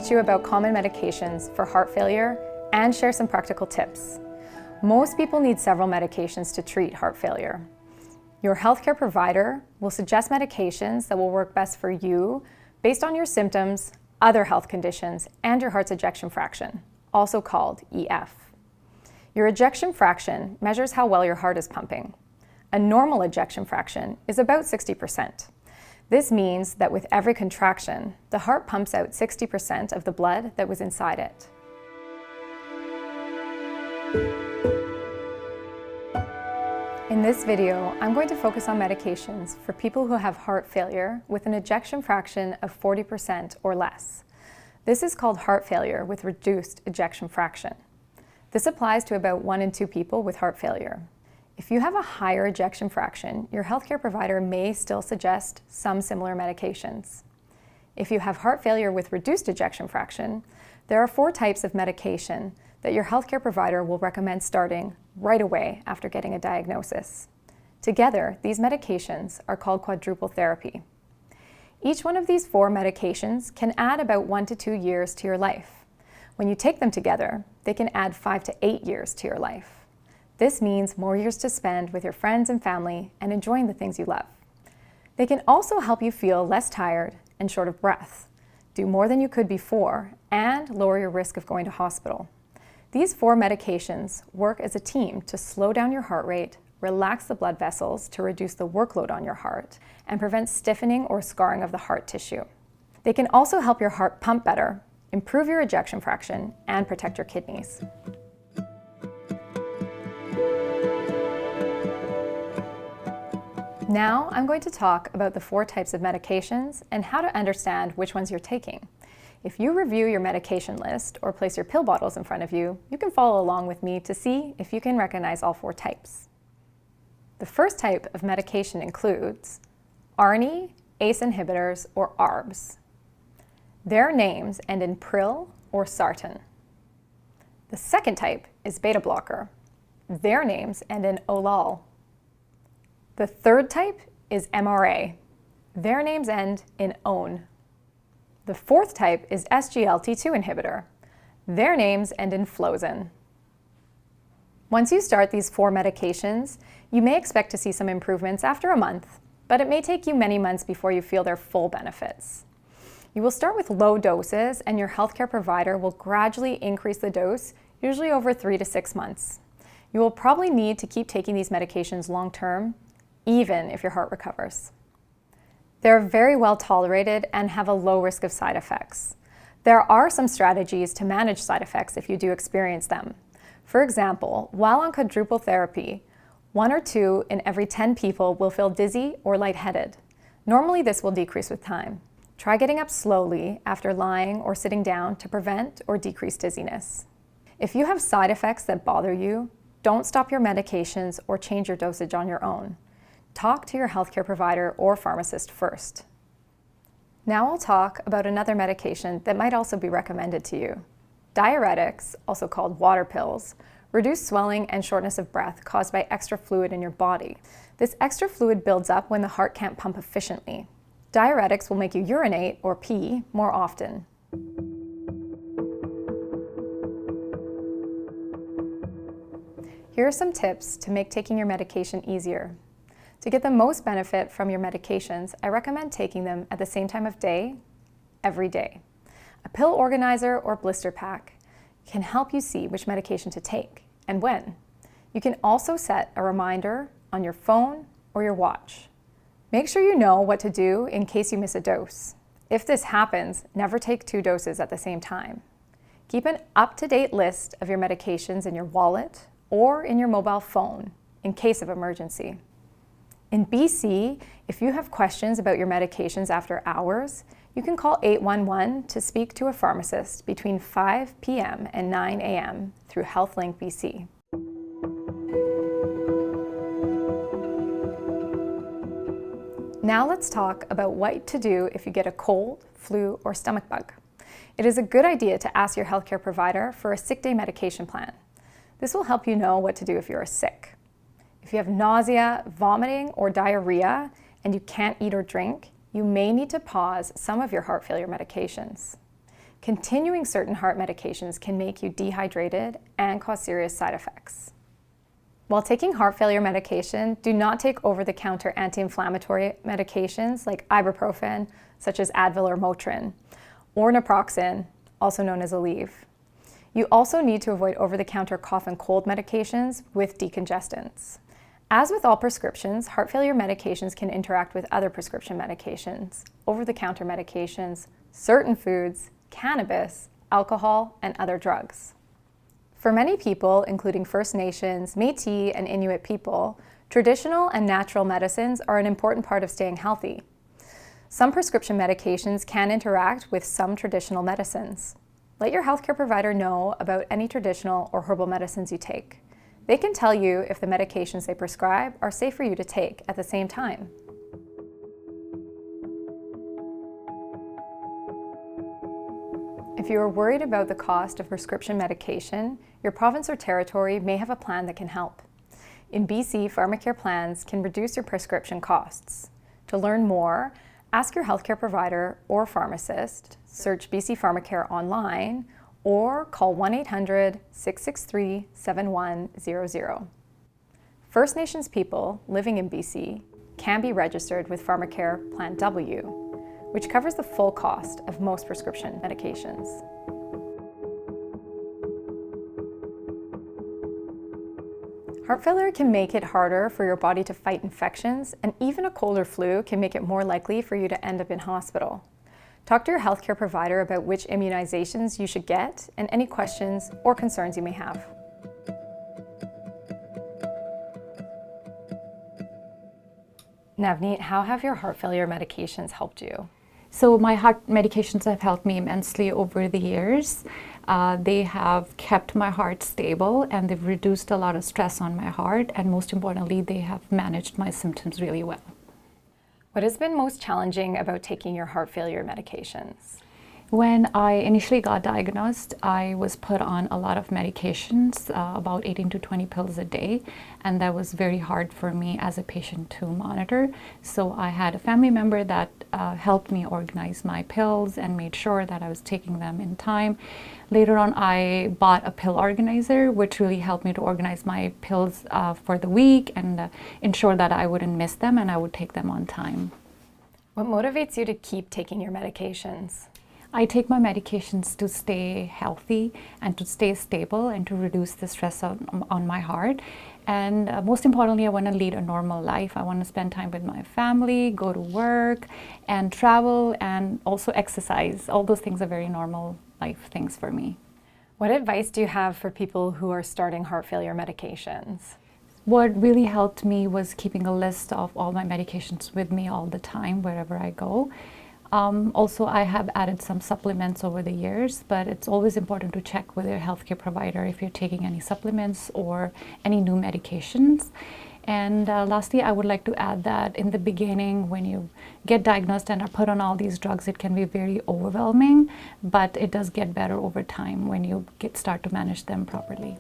teach you about common medications for heart failure and share some practical tips. Most people need several medications to treat heart failure. Your healthcare provider will suggest medications that will work best for you based on your symptoms, other health conditions, and your heart's ejection fraction, also called EF. Your ejection fraction measures how well your heart is pumping. A normal ejection fraction is about 60%. This means that with every contraction, the heart pumps out 60% of the blood that was inside it. In this video, I'm going to focus on medications for people who have heart failure with an ejection fraction of 40% or less. This is called heart failure with reduced ejection fraction. This applies to about 1 in 2 people with heart failure. If you have a higher ejection fraction, your healthcare provider may still suggest some similar medications. If you have heart failure with reduced ejection fraction, there are 4 types of medication that your healthcare provider will recommend starting right away after getting a diagnosis. Together, these medications are called quadruple therapy. Each one of these 4 medications can add about 1 to 2 years to your life. When you take them together, they can add 5 to 8 years to your life. This means more years to spend with your friends and family and enjoying the things you love. They can also help you feel less tired and short of breath, do more than you could before, and lower your risk of going to hospital. These 4 medications work as a team to slow down your heart rate, relax the blood vessels to reduce the workload on your heart, and prevent stiffening or scarring of the heart tissue. They can also help your heart pump better, improve your ejection fraction, and protect your kidneys. Now I'm going to talk about the 4 types of medications and how to understand which ones you're taking. If you review your medication list or place your pill bottles in front of you, you can follow along with me to see if you can recognize all 4 types. The first type of medication includes ARNI, ACE inhibitors, or ARBs. Their names end in pril or sartan. The second type is beta blocker. Their names end in olal. The third type is MRA. Their names end in ON. The fourth type is SGLT2 inhibitor. Their names end in flozin. Once you start these 4 medications, you may expect to see some improvements after a month, but it may take you many months before you feel their full benefits. You will start with low doses, and your healthcare provider will gradually increase the dose, usually over 3 to 6 months. You will probably need to keep taking these medications long term, even if your heart recovers. They're very well tolerated and have a low risk of side effects. There are some strategies to manage side effects if you do experience them. For example, while on quadruple therapy, 1 or 2 in every 10 people will feel dizzy or lightheaded. Normally this will decrease with time. Try getting up slowly after lying or sitting down to prevent or decrease dizziness. If you have side effects that bother you, don't stop your medications or change your dosage on your own. Talk to your healthcare provider or pharmacist first. Now I'll talk about another medication that might also be recommended to you. Diuretics, also called water pills, reduce swelling and shortness of breath caused by extra fluid in your body. This extra fluid builds up when the heart can't pump efficiently. Diuretics will make you urinate or pee more often. Here are some tips to make taking your medication easier. To get the most benefit from your medications, I recommend taking them at the same time of day, every day. A pill organizer or blister pack can help you see which medication to take and when. You can also set a reminder on your phone or your watch. Make sure you know what to do in case you miss a dose. If this happens, never take 2 doses at the same time. Keep an up-to-date list of your medications in your wallet or in your mobile phone in case of emergency. In BC, if you have questions about your medications after hours, you can call 811 to speak to a pharmacist between 5 p.m. and 9 a.m. through HealthLink BC. Now let's talk about what to do if you get a cold, flu, or stomach bug. It is a good idea to ask your healthcare provider for a sick day medication plan. This will help you know what to do if you're sick. If you have nausea, vomiting, or diarrhea, and you can't eat or drink, you may need to pause some of your heart failure medications. Continuing certain heart medications can make you dehydrated and cause serious side effects. While taking heart failure medication, do not take over-the-counter anti-inflammatory medications like ibuprofen, such as Advil or Motrin, or naproxen, also known as Aleve. You also need to avoid over-the-counter cough and cold medications with decongestants. As with all prescriptions, heart failure medications can interact with other prescription medications, over-the-counter medications, certain foods, cannabis, alcohol, and other drugs. For many people, including First Nations, Métis, and Inuit people, traditional and natural medicines are an important part of staying healthy. Some prescription medications can interact with some traditional medicines. Let your healthcare provider know about any traditional or herbal medicines you take. They can tell you if the medications they prescribe are safe for you to take at the same time. If you are worried about the cost of prescription medication, your province or territory may have a plan that can help. In BC, pharmacare plans can reduce your prescription costs. To learn more, ask your healthcare provider or pharmacist, search BC Pharmacare online, or call 1-800-663-7100. First Nations people living in BC can be registered with Pharmacare Plan W, which covers the full cost of most prescription medications. Heart failure can make it harder for your body to fight infections, and even a cold or flu can make it more likely for you to end up in hospital. Talk to your healthcare provider about which immunizations you should get and any questions or concerns you may have. Navneet, how have your heart failure medications helped you? So my heart medications have helped me immensely over the years. They have kept my heart stable and they've reduced a lot of stress on my heart, and most importantly, they have managed my symptoms really well. What has been most challenging about taking your heart failure medications? When I initially got diagnosed, I was put on a lot of medications, about 18 to 20 pills a day, and that was very hard for me as a patient to monitor. So I had a family member that helped me organize my pills and made sure that I was taking them in time. Later on, I bought a pill organizer, which really helped me to organize my pills for the week and ensure that I wouldn't miss them and I would take them on time. What motivates you to keep taking your medications? I take my medications to stay healthy and to stay stable and to reduce the stress on my heart. And most importantly, I want to lead a normal life. I want to spend time with my family, go to work, and travel, and also exercise. All those things are very normal life things for me. What advice do you have for people who are starting heart failure medications? What really helped me was keeping a list of all my medications with me all the time, wherever I go. Also, I have added some supplements over the years, but it's always important to check with your healthcare provider if you're taking any supplements or any new medications. And lastly, I would like to add that in the beginning, when you get diagnosed and are put on all these drugs, it can be very overwhelming, but it does get better over time when you start to manage them properly.